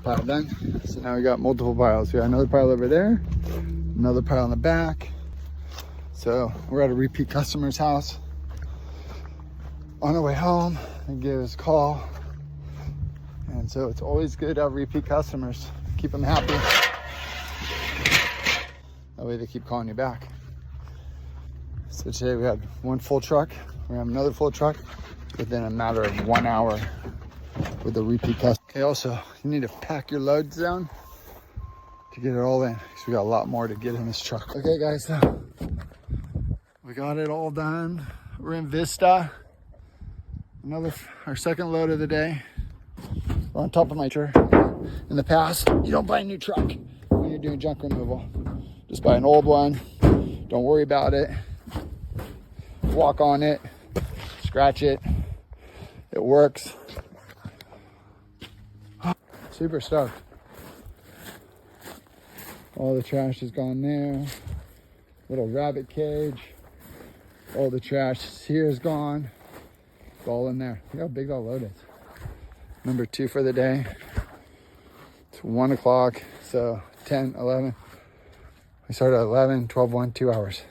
Pile done. So now we got multiple piles. We got another pile over there, another pile in the back. So we're at a repeat customer's house. On our way home, they gave us a call. And so it's always good to have repeat customers. Keep them happy. That way they keep calling you back. So today we had one full truck. We have another full truck within a matter of 1 hour with a repeat customer. Okay, also, you need to pack your loads down to get it all in, because we got a lot more to get in this truck. Okay, guys, so we got it all done. We're in Vista. Our second load of the day. We're on top of my truck. In the past, you don't buy a new truck when you're doing junk removal. Just buy an old one. Don't worry about it. Walk on it. Scratch it. It works. Super stoked. All the trash is gone there. Little rabbit cage. All the trash here is gone. It's all in there. Look how big that load is. Number 2 for the day. It's 1 o'clock, so 10, 11. We started at 11, 12, 1, 2 hours.